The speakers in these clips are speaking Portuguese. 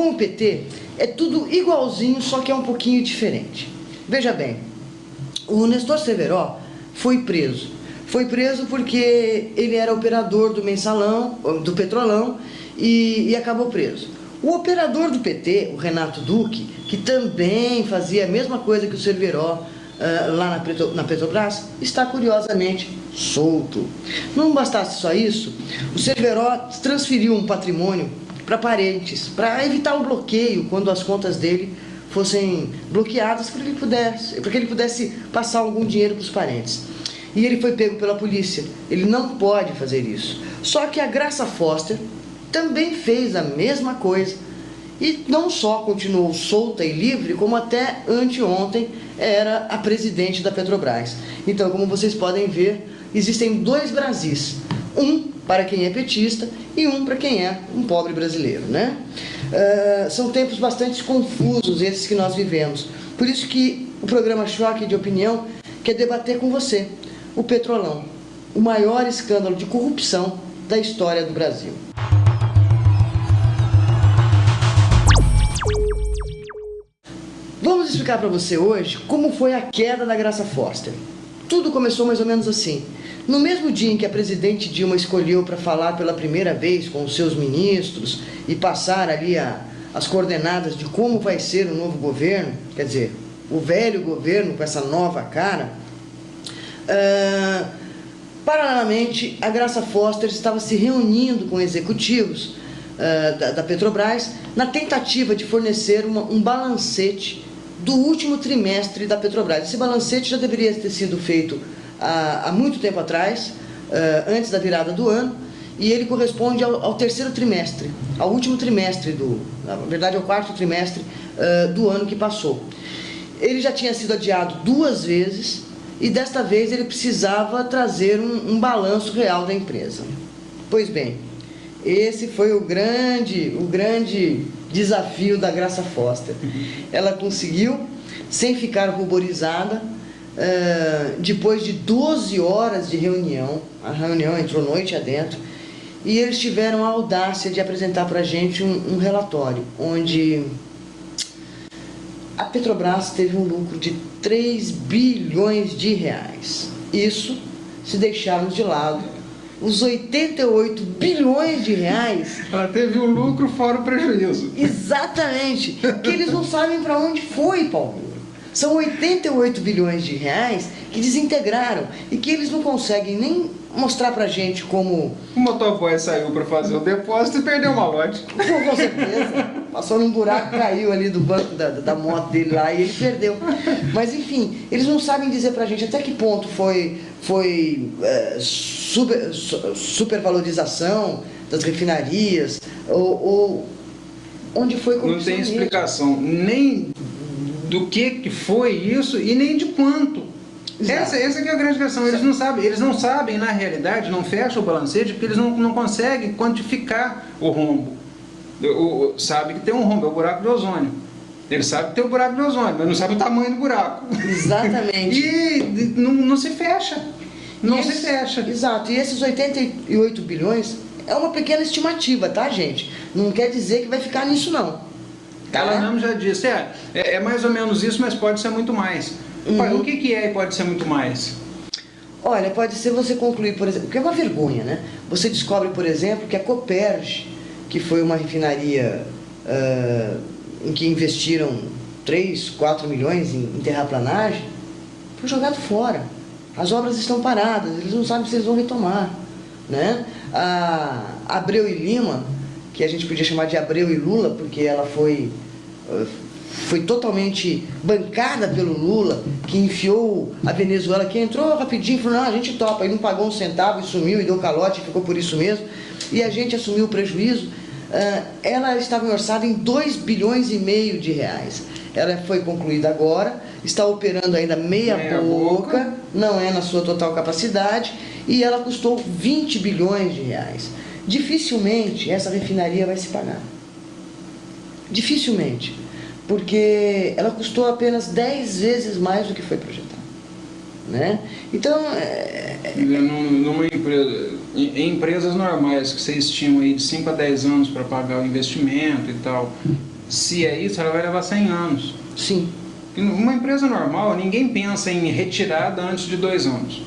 Com o PT, é tudo igualzinho, só que é um pouquinho diferente. Veja bem, o Nestor Cerveró foi preso. Foi preso porque ele era operador do mensalão, do Petrolão, e acabou preso. O operador do PT, o Renato Duque, que também fazia a mesma coisa que o Cerveró lá na Petrobras, está curiosamente solto. Não bastasse só isso, o Cerveró transferiu um patrimônio para parentes, para evitar o bloqueio quando as contas dele fossem bloqueadas, para que ele pudesse passar algum dinheiro para os parentes. E ele foi pego pela polícia. Ele não pode fazer isso. Só que a Graça Foster também fez a mesma coisa e não só continuou solta e livre, como até anteontem era a presidente da Petrobras. Então, como vocês podem ver, existem dois Brasis, um para quem é petista e um para quem é um pobre brasileiro, né? São tempos bastante confusos esses que nós vivemos. Por isso que o programa Choque de Opinião quer debater com você o Petrolão, o maior escândalo de corrupção da história do Brasil. Vamos explicar para você hoje como foi a queda da Graça Foster. Tudo começou mais ou menos assim. No mesmo dia em que a presidente Dilma escolheu para falar pela primeira vez com os seus ministros e passar ali as coordenadas de como vai ser o novo governo, quer dizer, o velho governo com essa nova cara, paralelamente a Graça Foster estava se reunindo com executivos da Petrobras na tentativa de fornecer um balancete do último trimestre da Petrobras. Esse balancete já deveria ter sido feito há muito tempo atrás, antes da virada do ano, e ele corresponde ao terceiro trimestre, ao último trimestre, na verdade ao quarto trimestre do ano que passou. Ele já tinha sido adiado 2 vezes e desta vez ele precisava trazer um balanço real da empresa. Pois bem, esse foi o grande desafio da Graça Foster. Ela conseguiu, sem ficar ruborizada, depois de 12 horas de reunião, a reunião entrou noite adentro, e eles tiveram a audácia de apresentar para a gente um relatório, onde a Petrobras teve um lucro de 3 bilhões de reais. Isso se deixarmos de lado os 88 bilhões de reais. Ela teve um lucro fora o prejuízo. Exatamente, que eles não sabem para onde foi, Paulo. São 88 bilhões de reais que desintegraram e que eles não conseguem nem mostrar pra gente como... O motoboy saiu para fazer o depósito e perdeu uma lote. Com certeza. Passou num buraco, caiu ali do banco da moto dele lá e ele perdeu. Mas enfim, eles não sabem dizer pra gente até que ponto foi supervalorização das refinarias ou onde foi corrupção. Não tem explicação nem do que foi isso e nem de quanto. Essa que é a grande questão. Eles não sabem, na realidade, não fecham o balancete porque eles não conseguem quantificar o rombo. Sabe que tem um rombo, é o buraco de ozônio. Eles sabem que tem o buraco de ozônio, mas não sabem o tamanho do buraco. Exatamente. E não se fecha. Não se fecha. Exato. E esses 88 bilhões é uma pequena estimativa, tá, gente? Não quer dizer que vai ficar nisso, não. Tá? Ela mesmo já disse, é mais ou menos isso, mas pode ser muito mais. O que é e pode ser muito mais? Olha, pode ser você concluir, por exemplo, porque é uma vergonha, né? Você descobre, por exemplo, que a Coperj, que foi uma refinaria em que investiram 3, 4 milhões em terraplanagem, foi jogado fora. As obras estão paradas, eles não sabem se eles vão retomar, né? A Abreu e Lima, que a gente podia chamar de Abreu e Lula, porque ela foi totalmente bancada pelo Lula, que enfiou a Venezuela, que entrou rapidinho e falou, não, a gente topa, e não pagou um centavo e sumiu e deu calote e ficou por isso mesmo, e a gente assumiu o prejuízo. Ela estava orçada em 2 bilhões e meio de reais. Ela foi concluída agora, está operando ainda meia boca, não é na sua total capacidade, e ela custou 20 bilhões de reais. Dificilmente essa refinaria vai se pagar. Dificilmente. Porque ela custou apenas 10 vezes mais do que foi projetado, né? Então... Numa empresa, em empresas normais que você estima aí de 5 a 10 anos para pagar o investimento e tal, Se é isso, ela vai levar 100 anos. Sim. Uma empresa normal, ninguém pensa em retirada antes de 2 anos.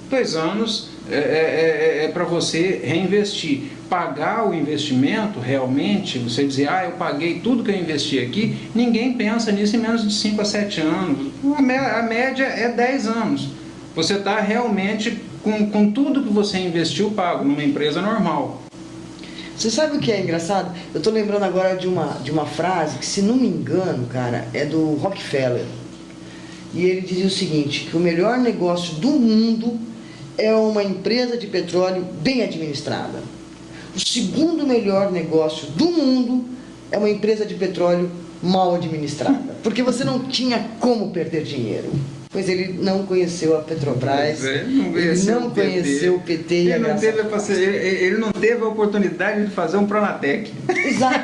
2 anos é para você reinvestir. Pagar o investimento, realmente, você dizer, eu paguei tudo que eu investi aqui, ninguém pensa nisso em menos de 5 a 7 anos. A média é 10 anos. Você está realmente com tudo que você investiu pago numa empresa normal. Você sabe o que é engraçado? Eu estou lembrando agora de uma frase que, se não me engano, cara, é do Rockefeller. E ele dizia o seguinte, que o melhor negócio do mundo é uma empresa de petróleo bem administrada. O segundo melhor negócio do mundo é uma empresa de petróleo mal administrada. Porque você não tinha como perder dinheiro. Pois ele não conheceu a Petrobras, ele não conheceu o PT. Ele não teve a oportunidade de fazer um Pronatec. Exato.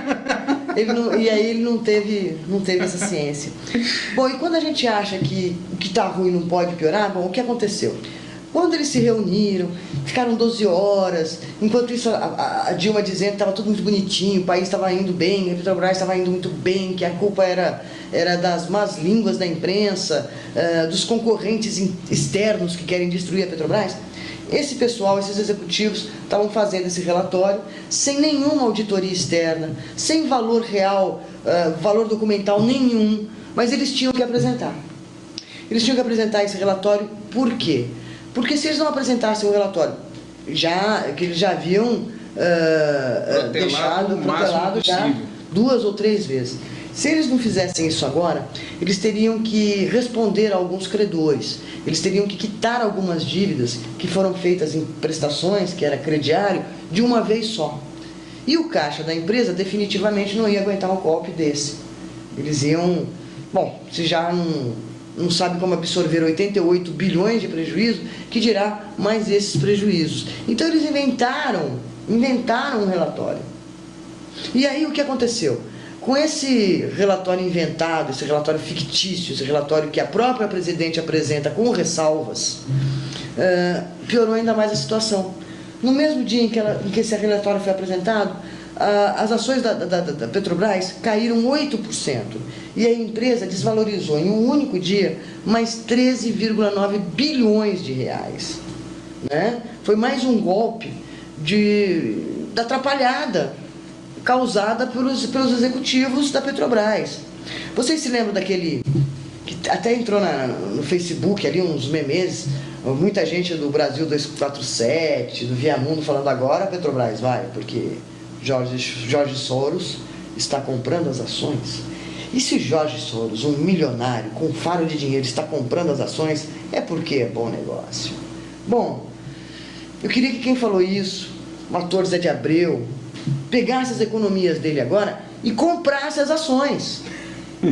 E aí ele não teve essa ciência. Bom, e quando a gente acha que o que está ruim não pode piorar, bom, o que aconteceu? Quando eles se reuniram, ficaram 12 horas, enquanto isso a Dilma dizendo que estava tudo muito bonitinho, o país estava indo bem, a Petrobras estava indo muito bem, que a culpa era das más línguas da imprensa, dos concorrentes externos que querem destruir a Petrobras. Esse pessoal, esses executivos, estavam fazendo esse relatório sem nenhuma auditoria externa, sem valor real, valor documental nenhum, mas eles tinham que apresentar. Eles tinham que apresentar esse relatório por quê? Porque se eles não apresentassem o relatório, que eles já haviam protelado já 2 ou 3 vezes. Se eles não fizessem isso agora, eles teriam que responder a alguns credores. Eles teriam que quitar algumas dívidas que foram feitas em prestações, que era crediário, de uma vez só. E o caixa da empresa definitivamente não ia aguentar um golpe desse. Eles iam... Bom, se já não sabe como absorver 88 bilhões de prejuízo, que dirá mais esses prejuízos. Então eles inventaram um relatório. E aí o que aconteceu? Com esse relatório inventado, esse relatório fictício, esse relatório que a própria presidente apresenta com ressalvas, piorou ainda mais a situação. No mesmo dia em que esse relatório foi apresentado, as ações da Petrobras caíram 8%. E a empresa desvalorizou em um único dia mais 13,9 bilhões de reais. Né? Foi mais um golpe da atrapalhada causada pelos executivos da Petrobras. Vocês se lembram daquele que até entrou no Facebook ali uns memes, muita gente do Brasil 247, do Viamundo falando agora a Petrobras vai, porque Jorge Soros está comprando as ações. E se Jorge Soros, um milionário com um faro de dinheiro, está comprando as ações, é porque é bom negócio. Bom, eu queria que quem falou isso, o ator Zé de Abreu, pegasse as economias dele agora e comprasse as ações.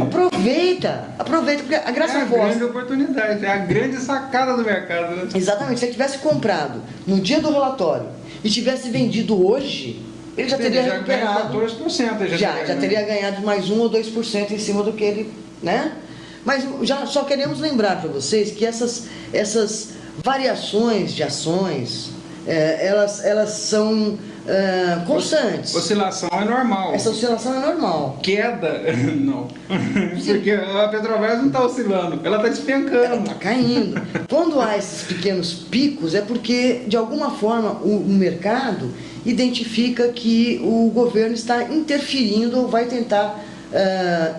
Aproveita, porque a Graça Costa... É a grande oportunidade, é a grande sacada do mercado. Né? Exatamente, se ele tivesse comprado no dia do relatório e tivesse vendido hoje, ele já teria recuperado. 14%. Já teria ganhado mais 1 ou 2% em cima do que ele... né? Mas só queremos lembrar para vocês que essas variações de ações, elas são... constantes. Oscilação é normal. Essa oscilação é normal. Queda, não. Porque a Petrobras não está oscilando, ela está despencando. Ela está caindo. Quando há esses pequenos picos, é porque, de alguma forma, o mercado identifica que o governo está interferindo ou vai tentar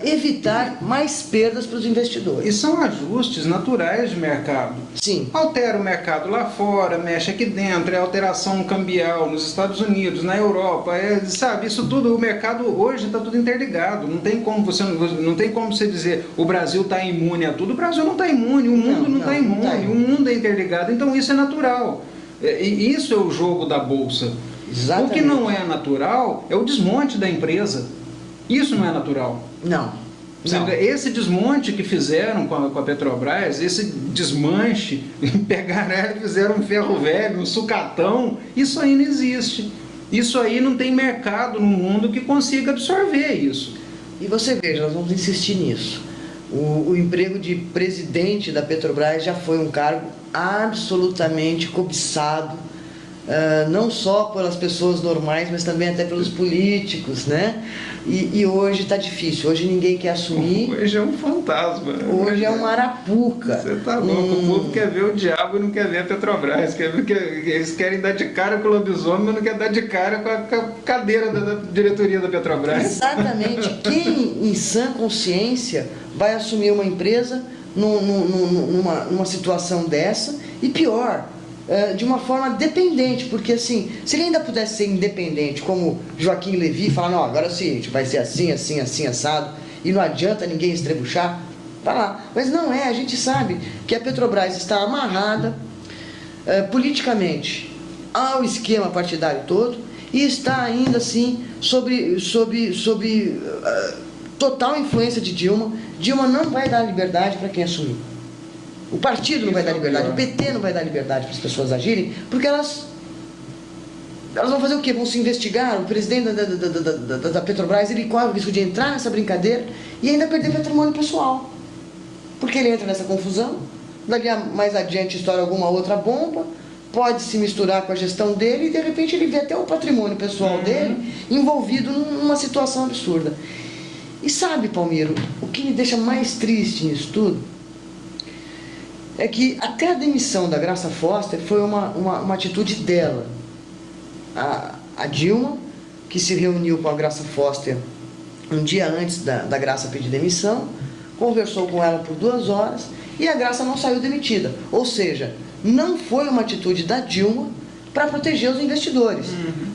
evitar mais perdas para os investidores. E são ajustes naturais de mercado. Sim. Altera o mercado lá fora, mexe aqui dentro, é alteração cambial nos Estados Unidos, na Europa, sabe, isso tudo, o mercado hoje está tudo interligado, não tem como você dizer o Brasil está imune a tudo, o Brasil não está imune, o mundo não está imune, o mundo é interligado, então isso é natural. E isso é o jogo da Bolsa. Exatamente. O que não é natural é o desmonte da empresa. Isso não é natural. Não. Esse desmonte que fizeram com a Petrobras, esse desmanche, pegaram ela e fizeram um ferro velho, um sucatão, isso aí não existe. Isso aí não tem mercado no mundo que consiga absorver isso. E você veja, nós vamos insistir nisso. O emprego de presidente da Petrobras já foi um cargo absolutamente cobiçado não só pelas pessoas normais, mas também até pelos políticos, né? E hoje está difícil, hoje ninguém quer assumir. Hoje é um fantasma. Hoje é uma arapuca. Você tá louco, o povo quer ver o diabo e não quer ver a Petrobras. Eles querem dar de cara com o lobisomem, mas não quer dar de cara com a cadeira da diretoria da Petrobras. Exatamente. Quem em sã consciência vai assumir uma empresa numa situação dessa? E pior, de uma forma dependente, porque assim, se ele ainda pudesse ser independente, como Joaquim Levy, falar, não, agora é o seguinte, vai ser assim, assim, assim, assado, e não adianta ninguém estrebuchar, tá lá. Mas não é, a gente sabe que a Petrobras está amarrada politicamente ao esquema partidário todo e está ainda assim sob total influência de Dilma. Dilma não vai dar liberdade para quem assumir. O partido não vai dar liberdade, o PT não vai dar liberdade para as pessoas agirem, porque elas vão fazer o quê? Vão se investigar. O presidente da Petrobras, ele corre o risco de entrar nessa brincadeira e ainda perder patrimônio pessoal. Porque ele entra nessa confusão, dali mais adiante estoura alguma outra bomba, pode se misturar com a gestão dele e de repente ele vê até o patrimônio pessoal dele envolvido numa situação absurda. E sabe, Palmiro, o que me deixa mais triste nisso tudo é que até a demissão da Graça Foster foi uma atitude dela. A Dilma, que se reuniu com a Graça Foster um dia antes da Graça pedir demissão, conversou com ela por 2 horas e a Graça não saiu demitida. Ou seja, não foi uma atitude da Dilma para proteger os investidores.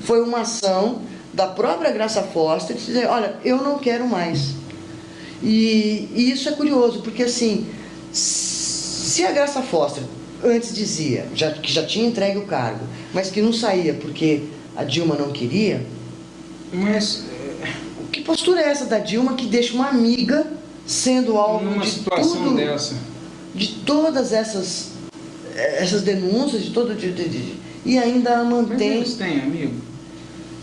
Foi uma ação da própria Graça Foster de dizer, olha, eu não quero mais. E isso é curioso, porque assim, se a Graça Foster antes dizia que já tinha entregue o cargo, mas que não saía porque a Dilma não queria, mas que postura é essa da Dilma que deixa uma amiga sendo alvo numa de situação tudo, dessa, de todas essas denúncias, e ainda a mantém? Eles têm, amigo.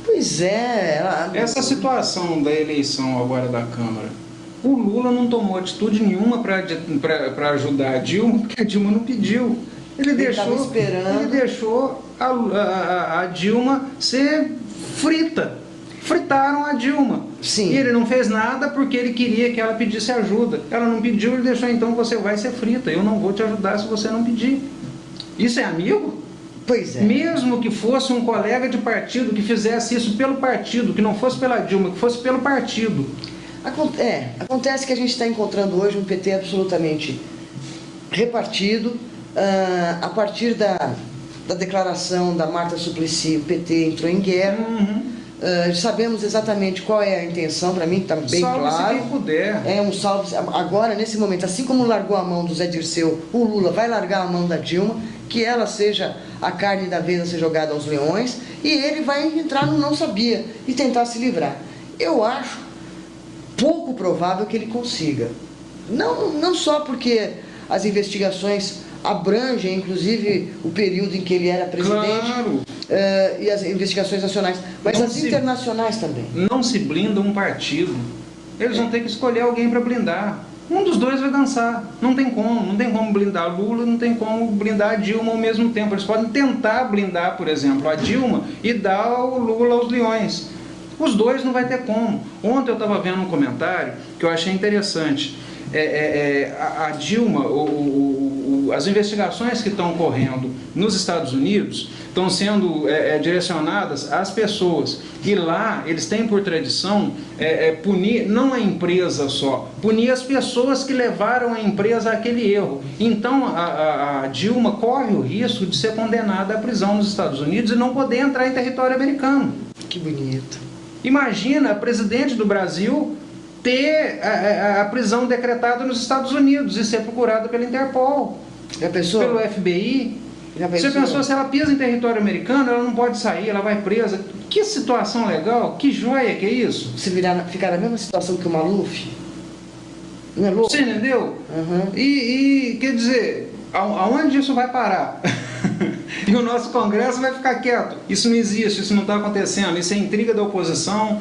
Pois é. Essa situação da eleição agora da Câmara, o Lula não tomou atitude nenhuma para ajudar a Dilma, porque a Dilma não pediu. Ele deixou a Dilma ser frita. Fritaram a Dilma. Sim. E ele não fez nada porque ele queria que ela pedisse ajuda. Ela não pediu, ele deixou, então você vai ser frita. Eu não vou te ajudar se você não pedir. Isso é amigo? Pois é. Mesmo que fosse um colega de partido que fizesse isso pelo partido, que não fosse pela Dilma, que fosse pelo partido. Acontece que a gente está encontrando hoje um PT absolutamente repartido. A partir da declaração da Marta Suplicy, o PT entrou em guerra. Sabemos exatamente qual é a intenção, para mim está bem claro. Salve-se quem puder. É um salve. Agora, nesse momento, assim como largou a mão do Zé Dirceu, o Lula vai largar a mão da Dilma, que ela seja a carne da vez a ser jogada aos leões, e ele vai entrar no não sabia e tentar se livrar. Eu acho pouco provável que ele consiga. Não só porque as investigações abrangem, inclusive, o período em que ele era presidente, claro. E as investigações nacionais, mas as internacionais também. Não se blinda um partido. Eles vão ter que escolher alguém para blindar. Um dos dois vai dançar. Não tem como blindar Lula, não tem como blindar a Dilma ao mesmo tempo. Eles podem tentar blindar, por exemplo, a Dilma e dar o Lula aos leões. Os dois não vai ter como. Ontem eu estava vendo um comentário que eu achei interessante. A Dilma, as investigações que estão ocorrendo nos Estados Unidos estão sendo direcionadas às pessoas. E lá eles têm por tradição punir, não a empresa só, punir as pessoas que levaram a empresa àquele erro. Então a Dilma corre o risco de ser condenada à prisão nos Estados Unidos e não poder entrar em território americano. Que bonito. Imagina a presidente do Brasil ter a prisão decretada nos Estados Unidos e ser procurada pela Interpol, pelo FBI. Você pensou, se ela pisa em território americano, ela não pode sair, ela vai presa. Que situação legal, que joia que é isso. Você ficar na mesma situação que o Maluf? Não é louco? Você entendeu? E quer dizer, aonde isso vai parar? E o nosso Congresso vai ficar quieto. Isso não existe, isso não está acontecendo, isso é intriga da oposição,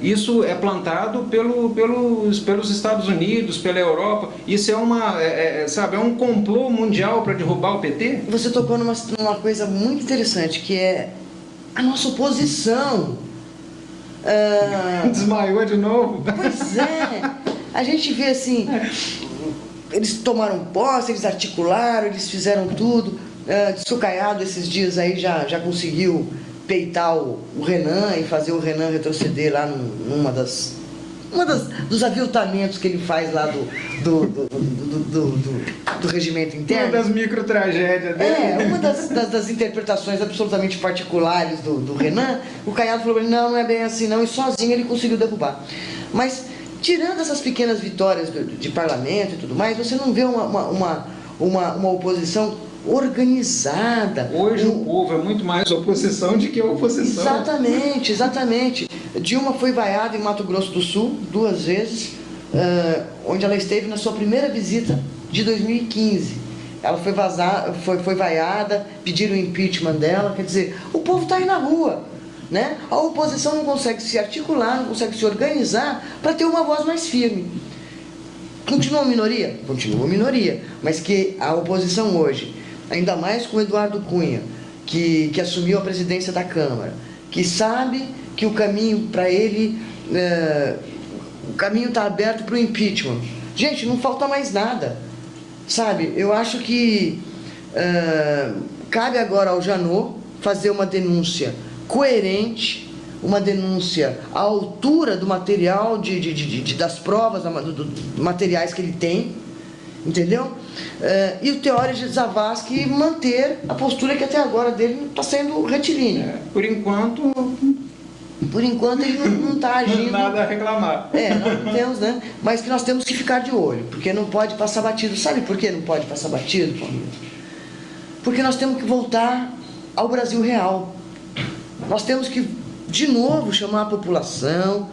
isso é plantado pelos Estados Unidos, pela Europa, isso é um complô mundial para derrubar o PT? Você tocou numa coisa muito interessante, que é a nossa oposição. Desmaiou de novo? Pois é, a gente vê assim, eles tomaram posse, eles articularam, eles fizeram tudo. Sucaiado esses dias aí já conseguiu peitar o Renan e fazer o Renan retroceder lá dos aviltamentos que ele faz lá do regimento interno. Uma das micro-tragédias dele. Uma das interpretações absolutamente particulares do Renan. O Caiado falou, não é bem assim não, e sozinho ele conseguiu derrubar. Mas, tirando essas pequenas vitórias de parlamento e tudo mais, você não vê uma oposição organizada. Hoje o povo é muito mais oposição do que oposição. Exatamente. Dilma foi vaiada em Mato Grosso do Sul 2 vezes, onde ela esteve na sua primeira visita de 2015. Ela foi vaiada, pediram o impeachment dela. Quer dizer, o povo está aí na rua, né? A oposição não consegue se articular, não consegue se organizar para ter uma voz mais firme. Continua minoria? Continua minoria, mas que a oposição hoje, ainda mais com o Eduardo Cunha, que assumiu a presidência da Câmara, que sabe que o caminho para ele, o caminho está aberto para o impeachment. Gente, não falta mais nada, sabe? Eu acho que cabe agora ao Janot fazer uma denúncia coerente, uma denúncia à altura do material, das provas, materiais que ele tem, entendeu? E o Teógenes Zavascki manter a postura que até agora dele está sendo retilínea. Por enquanto ele não está agindo. Nada a reclamar. Nós temos, né? Mas que nós temos que ficar de olho, porque não pode passar batido. Sabe por que não pode passar batido, Paulinho? Porque nós temos que voltar ao Brasil real. Nós temos que, de novo, chamar a população,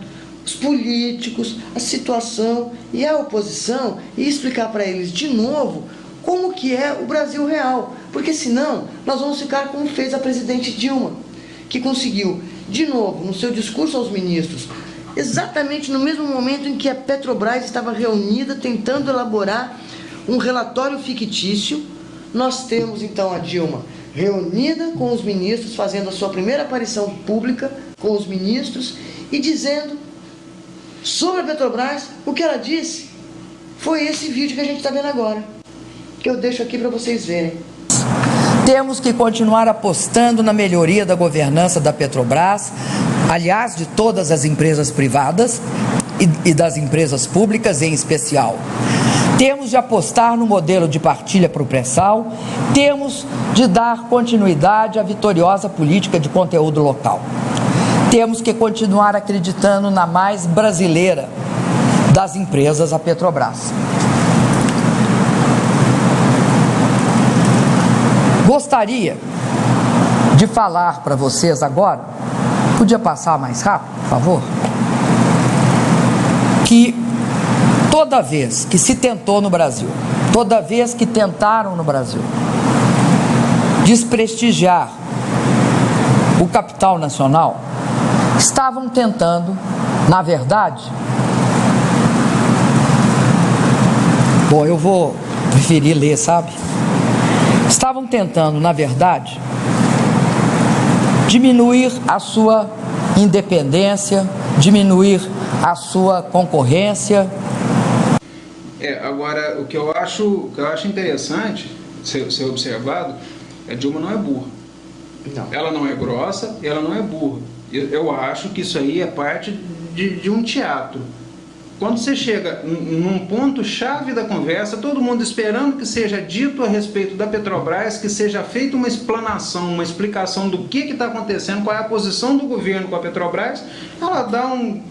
os políticos, a situação e a oposição e explicar para eles de novo como que é o Brasil real. Porque senão nós vamos ficar como fez a presidente Dilma, que conseguiu, de novo, no seu discurso aos ministros, exatamente no mesmo momento em que a Petrobras estava reunida tentando elaborar um relatório fictício, nós temos então a Dilma reunida com os ministros, fazendo a sua primeira aparição pública com os ministros e dizendo sobre a Petrobras. O que ela disse foi esse vídeo que a gente está vendo agora, que eu deixo aqui para vocês verem. Temos que continuar apostando na melhoria da governança da Petrobras, aliás, de todas as empresas privadas e das empresas públicas em especial. Temos de apostar no modelo de partilha para o pré-sal, temos de dar continuidade à vitoriosa política de conteúdo local. Temos que continuar acreditando na mais brasileira das empresas, a Petrobras. Gostaria de falar para vocês agora, podia passar mais rápido, por favor? Que toda vez que se tentou no Brasil, toda vez que tentaram no Brasil desprestigiar o capital nacional, estavam tentando, na verdade, eu vou preferir ler, sabe? Estavam tentando, na verdade, diminuir a sua independência, diminuir a sua concorrência. Agora, o que eu acho interessante ser observado é que Dilma não é burra. Não. Ela não é grossa e ela não é burra. Eu acho que isso aí é parte de um teatro. Quando você chega num ponto-chave da conversa, todo mundo esperando que seja dito a respeito da Petrobras, que seja feita uma explanação, uma explicação do que está acontecendo, qual é a posição do governo com a Petrobras, ela dá um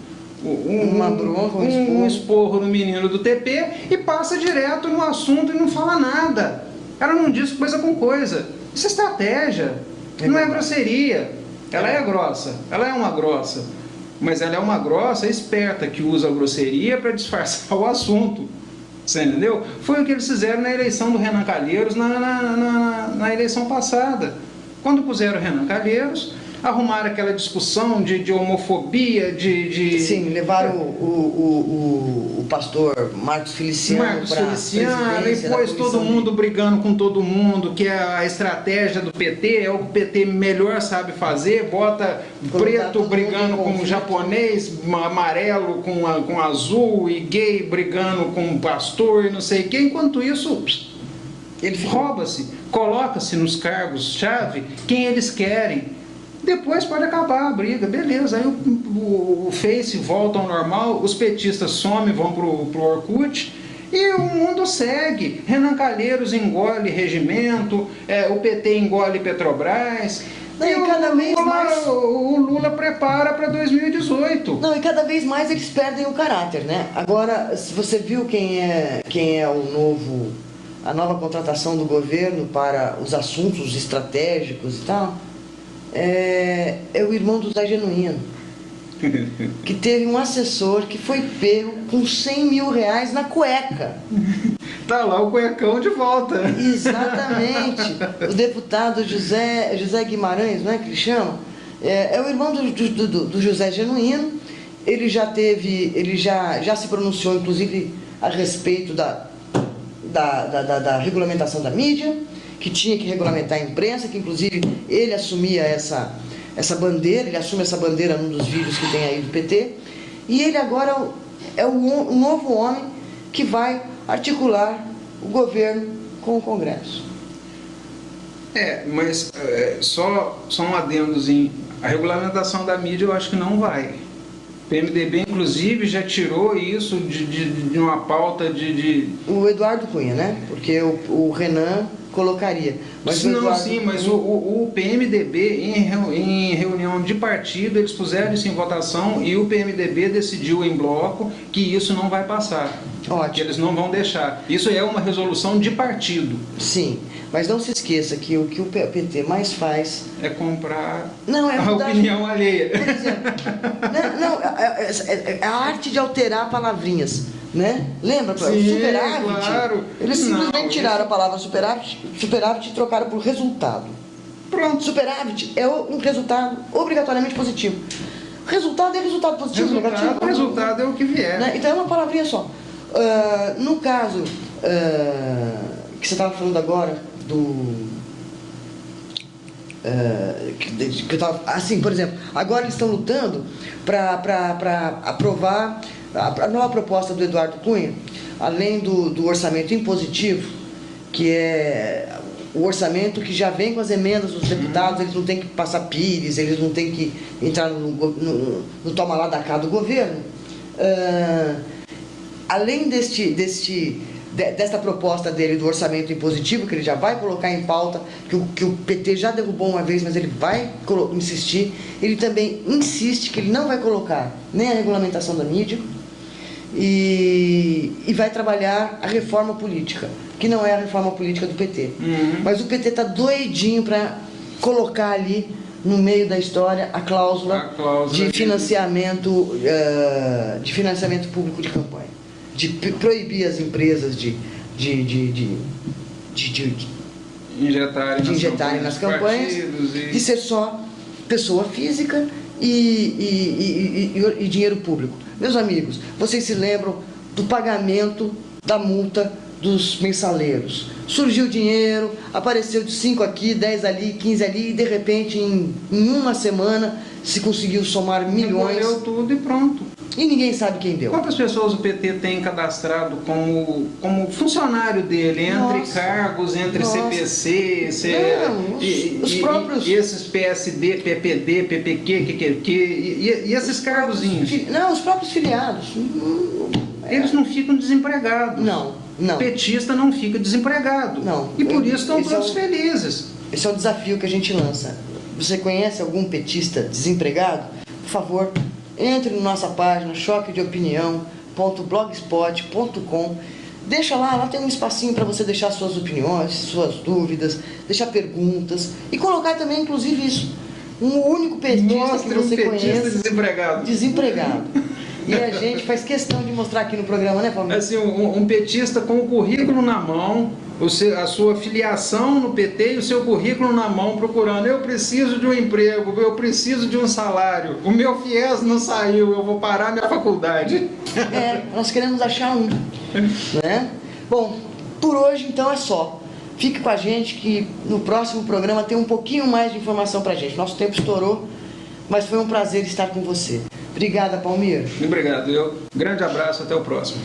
esporro no menino do TP e passa direto no assunto e não fala nada. Ela não diz coisa com coisa. Isso é estratégia, não é grosseria. Ela é grossa, ela é uma grossa, mas ela é uma grossa esperta que usa a grosseria para disfarçar o assunto. Você entendeu? Foi o que eles fizeram na eleição do Renan Calheiros na eleição passada. Quando puseram o Renan Calheiros, arrumaram aquela discussão de homofobia, Sim, levaram o pastor Marcos Feliciano para e depois todo mundo brigando com todo mundo, que a estratégia do PT é o que o PT melhor sabe fazer, bota preto brigando com o japonês, amarelo com azul, e gay brigando com pastor e não sei o que, enquanto isso ele rouba-se, coloca-se nos cargos-chave quem eles querem. Depois pode acabar a briga, beleza. Aí o Face volta ao normal, os petistas somem, vão pro Orkut e o mundo segue. Renan Calheiros engole regimento, o PT engole Petrobras. Não, e cada vez mais o Lula prepara para 2018. Não, e cada vez mais eles perdem o caráter, né? Agora, se você viu quem é a nova contratação do governo para os assuntos estratégicos e tal, é o irmão do Zé Genuíno, que teve um assessor que foi pego com 100 mil reais na cueca. Tá lá o cuecão de volta. Exatamente. O deputado José Guimarães, não é que ele chama? É o irmão do José Genuíno. Ele já se pronunciou, inclusive, a respeito da regulamentação da mídia, que tinha que regulamentar a imprensa, que inclusive ele assumia essa bandeira, ele assume essa bandeira num dos vídeos que tem aí do PT, e ele agora é o novo homem que vai articular o governo com o Congresso. Mas só um adendozinho, a regulamentação da mídia eu acho que não vai. O PMDB, inclusive, já tirou isso de uma pauta de... O Eduardo Cunha, né? Porque o Renan colocaria. Mas mas o PMDB, em reunião de partido, eles puseram isso em votação e o PMDB decidiu em bloco que isso não vai passar. Ótimo. Que eles não vão deixar. Isso é uma resolução de partido. Sim, mas não se esqueça que o que o PT mais faz... É comprar a opinião alheia. Por exemplo, é a arte de alterar palavrinhas. Né? Lembra? Sim, superávit. Claro. Eles simplesmente tiraram a palavra superávit e trocaram por resultado. Pronto, superávit é um resultado obrigatoriamente positivo. Resultado é resultado positivo, negativo. O resultado é o que vier. Né? Então é uma palavrinha só. No caso que você estava falando agora assim, por exemplo, agora eles estão lutando para aprovar a nova proposta do Eduardo Cunha, além do orçamento impositivo, que é o orçamento que já vem com as emendas dos deputados, eles não têm que passar pires, eles não têm que entrar no toma lá da cá do governo. Além desta proposta dele do orçamento impositivo, que ele já vai colocar em pauta, que o PT já derrubou uma vez, mas ele vai insistir, ele também insiste que ele não vai colocar nem a regulamentação da mídia e vai trabalhar a reforma política, que não é a reforma política do PT. Mas o PT está doidinho para colocar ali no meio da história a cláusula de financiamento público de campanha, de proibir as empresas de injetarem nas campanhas e ser só pessoa física e dinheiro público. Meus amigos, vocês se lembram do pagamento da multa dos mensaleiros? Surgiu dinheiro, apareceu de 5 aqui, 10 ali, 15 ali, e de repente em uma semana se conseguiu somar milhões. Recolheu tudo e pronto. E ninguém sabe quem deu. Quantas pessoas o PT tem cadastrado como funcionário dele, entre cargos, entre CPC, os próprios... e esses PSD, PPD, PPQ, e esses cargozinhos? Os próprios filiados. Eles não ficam desempregados. Não. Petista não fica desempregado. Não. E por isso estão todos felizes. Esse é o desafio que a gente lança. Você conhece algum petista desempregado? Por favor, entre na nossa página choquedeopinião.blogspot.com. Deixa lá tem um espacinho para você deixar suas opiniões, suas dúvidas, deixar perguntas e colocar também, inclusive, isso. Um único petista que você conhece. Desempregado. E a gente faz questão de mostrar aqui no programa, né, Palmeiras? Assim, um petista com o currículo na mão, a sua filiação no PT e o seu currículo na mão, procurando: eu preciso de um emprego, eu preciso de um salário, o meu FIES não saiu, eu vou parar minha faculdade. Nós queremos achar um, né? Bom, por hoje então é só. Fique com a gente que no próximo programa tem um pouquinho mais de informação pra gente. Nosso tempo estourou, mas foi um prazer estar com você. Obrigada, Palmiro. Obrigado. Grande abraço, até o próximo.